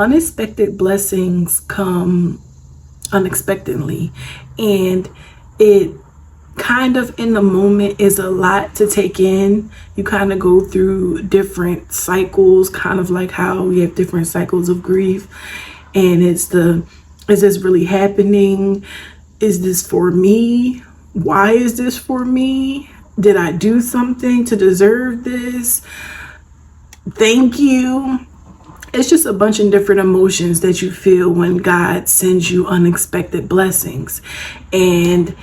Unexpected blessings come unexpectedly, and it kind of in the moment is a lot to take in. You kind of go through different cycles, kind of like how we have different cycles of grief, and is this really happening? Is this for me? Why is this for me? Did I do something to deserve this? Thank you. It's just a bunch of different emotions that you feel when God sends you unexpected blessings. And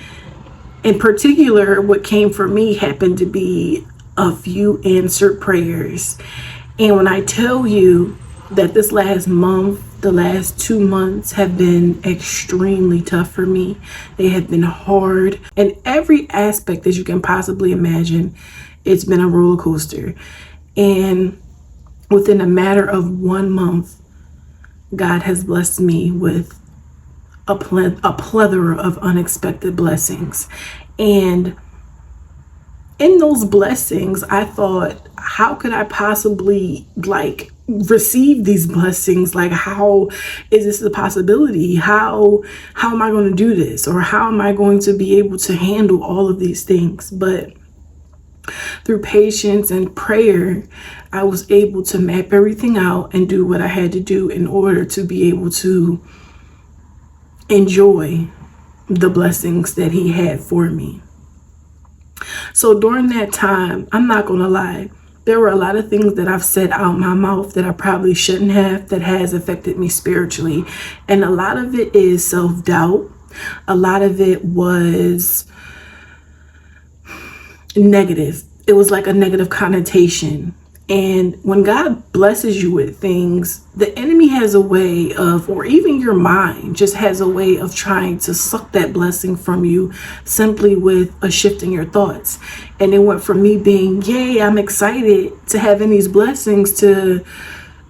in particular, what came for me happened to be a few answered prayers. And when I tell you that this last month, the last 2 months have been extremely tough for me, they have been hard in every aspect that you can possibly imagine. It's been a roller coaster. And within a matter of 1 month, God has blessed me with a plethora of unexpected blessings. And in those blessings, I thought, how could I possibly receive these blessings? Like, how is this a possibility? How am I going to do this? Or how am I going to be able to handle all of these things? But through patience and prayer, I was able to map everything out and do what I had to do in order to be able to enjoy the blessings that he had for me. So during that time, I'm not going to lie, there were a lot of things that I've said out my mouth that I probably shouldn't have, that has affected me spiritually. And a lot of it is self-doubt. A lot of it was negative. It was like a negative connotation. And when God blesses you with things, the enemy has a way of, or even your mind just has a way of trying to suck that blessing from you simply with a shift in your thoughts. And it went from me being, yay, I'm excited to having these blessings, to,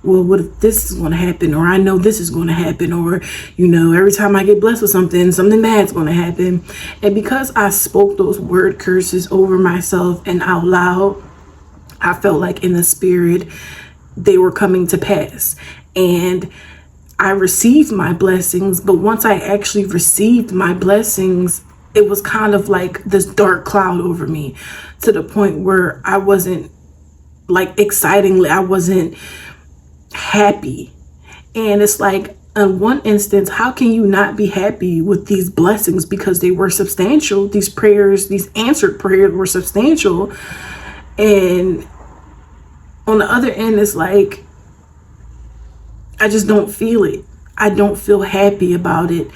well, what if this is going to happen? Or I know this is going to happen. Or, every time I get blessed with something, something bad's going to happen. And because I spoke those word curses over myself and out loud, I felt like in the spirit, they were coming to pass. And I received my blessings. But once I actually received my blessings, it was kind of like this dark cloud over me, to the point where I wasn't I wasn't happy. And it's like, in one instance, how can you not be happy with these blessings? Because they were substantial. These prayers, these answered prayers were substantial. And on the other end, it's like, I just don't feel it. I don't feel happy about it.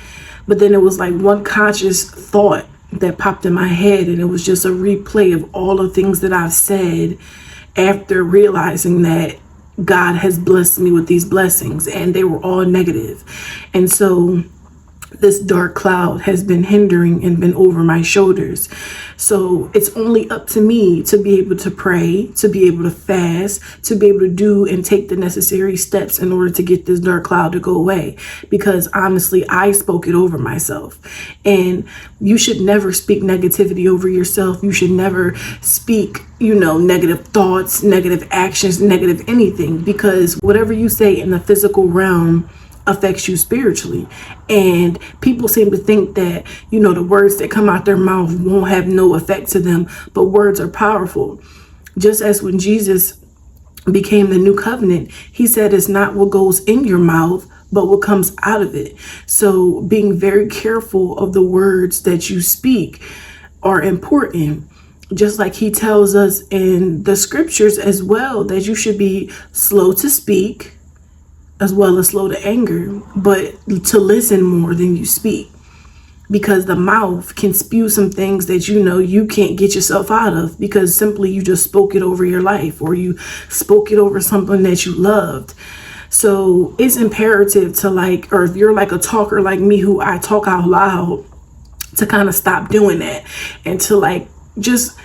But then it was like one conscious thought that popped in my head, and it was just a replay of all the things that I've said after realizing that God has blessed me with these blessings, and they were all negative. And so this dark cloud has been hindering and been over my shoulders. So it's only up to me to be able to pray, to be able to fast, to be able to do and take the necessary steps in order to get this dark cloud to go away. Because honestly, I spoke it over myself. And you should never speak negativity over yourself. You should never speak, negative thoughts, negative actions, negative anything. Because whatever you say in the physical realm affects you spiritually. And people seem to think that, the words that come out their mouth won't have no effect to them, but words are powerful. Just as when Jesus became the new covenant, he said it's not what goes in your mouth, but what comes out of it. So being very careful of the words that you speak are important. Just like he tells us in the scriptures as well, that you should be slow to speak, as well as slow to anger, but to listen more than you speak. Because the mouth can spew some things that you can't get yourself out of, because simply you just spoke it over your life, or you spoke it over something that you loved. So it's imperative to or if you're like a talker like me, who I talk out loud, to kind of stop doing that, and to just,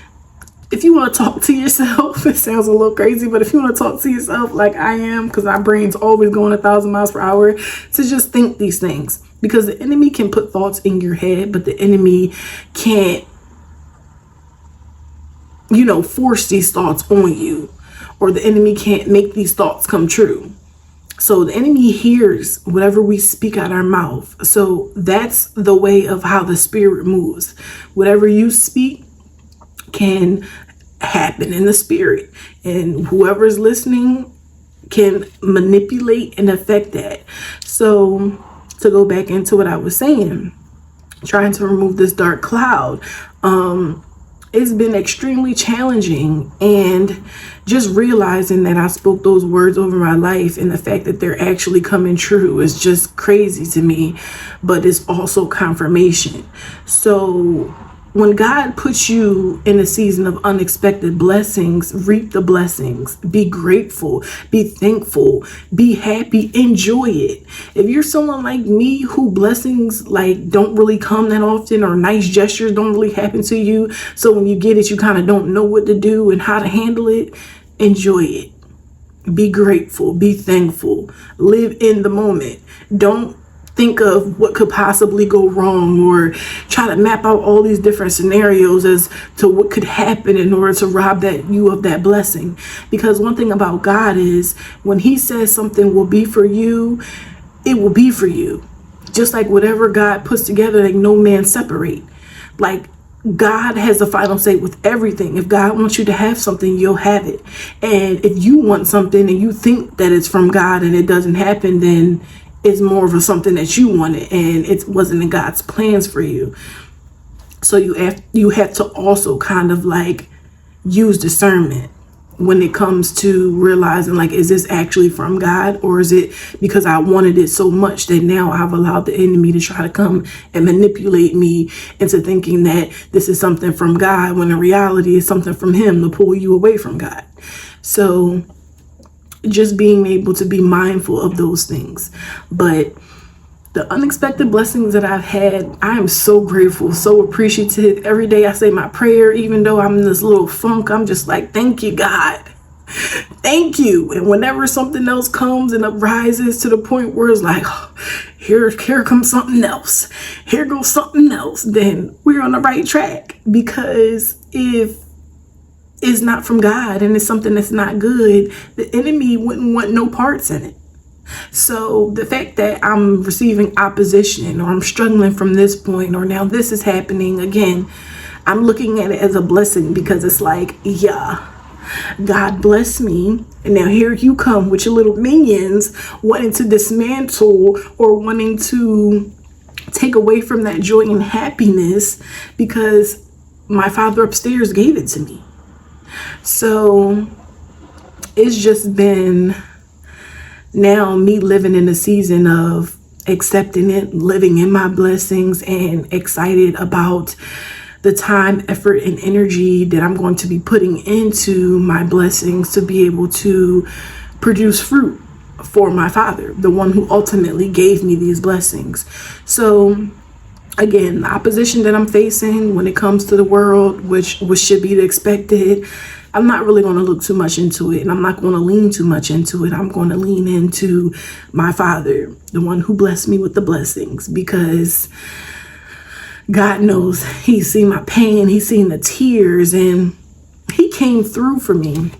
if you want to talk to yourself, it sounds a little crazy, but if you want to talk to yourself like I am, because my brain's always going 1,000 miles per hour, to just think these things. Because the enemy can put thoughts in your head, but the enemy can't, force these thoughts on you, or the enemy can't make these thoughts come true. So the enemy hears whatever we speak out our mouth. So that's the way of how the spirit moves. Whatever you speak can happen in the spirit, and whoever's listening can manipulate and affect that. So to go back into what I was saying, trying to remove this dark cloud, it's been extremely challenging, and just realizing that I spoke those words over my life and the fact that they're actually coming true is just crazy to me, but it's also confirmation. So when God puts you in a season of unexpected blessings, reap the blessings, be grateful, be thankful, be happy, enjoy it. If you're someone like me who blessings like don't really come that often, or nice gestures don't really happen to you, so when you get it, you kind of don't know what to do and how to handle it, enjoy it. Be grateful, be thankful, live in the moment. Don't think of what could possibly go wrong, or try to map out all these different scenarios as to what could happen in order to rob you of that blessing. Because one thing about God is, when he says something will be for you, it will be for you. Just like whatever God puts together, like no man separate. Like God has the final say with everything. If God wants you to have something, you'll have it. And if you want something and you think that it's from God and it doesn't happen, then it's more of something that you wanted and it wasn't in God's plans for you. So you have to also kind of like use discernment when it comes to realizing, like, is this actually from God, or is it because I wanted it so much that now I've allowed the enemy to try to come and manipulate me into thinking that this is something from God, when in reality it's something from him to pull you away from God. So just being able to be mindful of those things. But the unexpected blessings that I've had, I am so grateful, so appreciative. Every day I say my prayer, even though I'm in this little funk, I'm just like, thank you, God. Thank you. And whenever something else comes and arises to the point where it's like, oh, here comes something else, here goes something else, then we're on the right track. Because if is not from God and it's something that's not good, the enemy wouldn't want no parts in it. So the fact that I'm receiving opposition, or I'm struggling from this point, or now this is happening again, I'm looking at it as a blessing, because it's like, yeah, God bless me, and now here you come with your little minions wanting to dismantle or wanting to take away from that joy and happiness, because my Father upstairs gave it to me. So it's just been now me living in a season of accepting it, living in my blessings, and excited about the time, effort, and energy that I'm going to be putting into my blessings to be able to produce fruit for my Father, the one who ultimately gave me these blessings. So again, the opposition that I'm facing when it comes to the world, which should be expected, I'm not really going to look too much into it, and I'm not going to lean too much into it. I'm going to lean into my Father, the one who blessed me with the blessings, because God knows he's seen my pain, he's seen the tears, and he came through for me.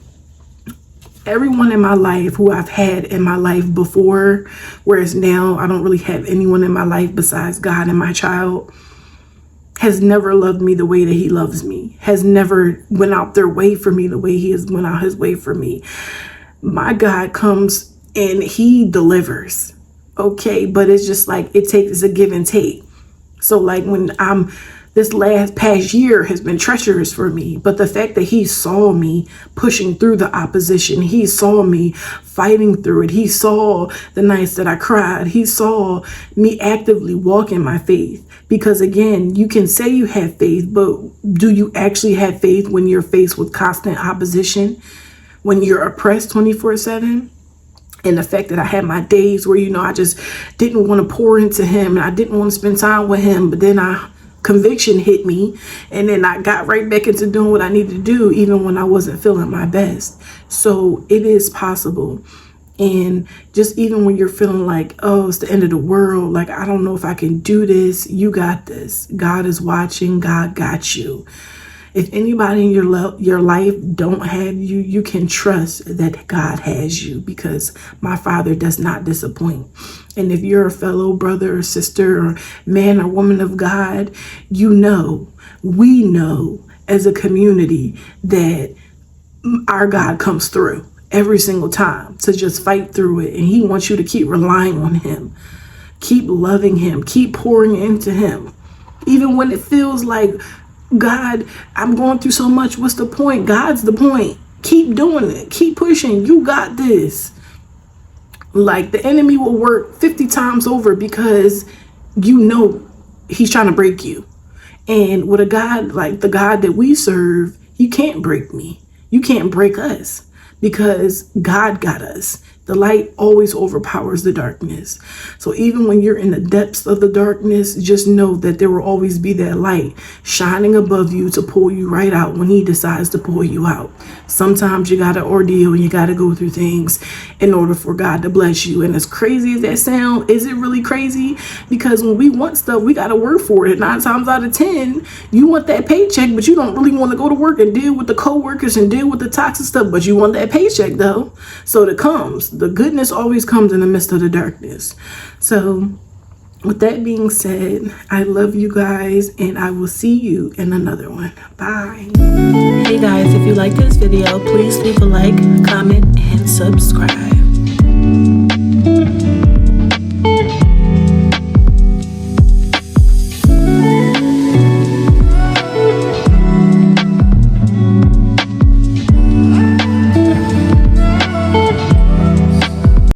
Everyone in my life who I've had in my life before, whereas now I don't really have anyone in my life besides God and my child, has never loved me the way that he loves me, has never went out their way for me the way he has went out his way for me. My God comes and he delivers. Okay, but it's just like it's a give and take. So like when this past year has been treacherous for me, but the fact that he saw me pushing through the opposition, he saw me fighting through it, he saw the nights that I cried, he saw me actively walking my faith. Because again, you can say you have faith, but do you actually have faith when you're faced with constant opposition, when you're oppressed 24/7? And the fact that I had my days where, I just didn't want to pour into him and I didn't want to spend time with him, but then conviction hit me, and then I got right back into doing what I needed to do, even when I wasn't feeling my best. So it is possible. And just even when you're feeling like, oh, it's the end of the world, like, I don't know if I can do this, you got this. God is watching. God got you. If anybody in your life don't have you, you can trust that God has you, because my Father does not disappoint. And if you're a fellow brother or sister or man or woman of God, we know as a community that our God comes through every single time to just fight through it. And he wants you to keep relying on him, keep loving him, keep pouring into him. Even when it feels like, God, I'm going through so much. What's the point? God's the point. Keep doing it. Keep pushing. You got this. Like, the enemy will work 50 times over because he's trying to break you. And with a God like the God that we serve, you can't break me. You can't break us, because God got us. The light always overpowers the darkness. So even when you're in the depths of the darkness, just know that there will always be that light shining above you to pull you right out when he decides to pull you out. Sometimes you got to ordeal and you got to go through things in order for God to bless you. And as crazy as that sounds, is it really crazy? Because when we want stuff, we got to work for it. 9 times out of 10, you want that paycheck, but you don't really want to go to work and deal with the coworkers and deal with the toxic stuff, but you want that paycheck though. So it comes. The goodness always comes in the midst of the darkness. So with that being said, I love you guys, and I will see you in another one. Bye. Hey guys, if you like this video, please leave a like, comment, and subscribe.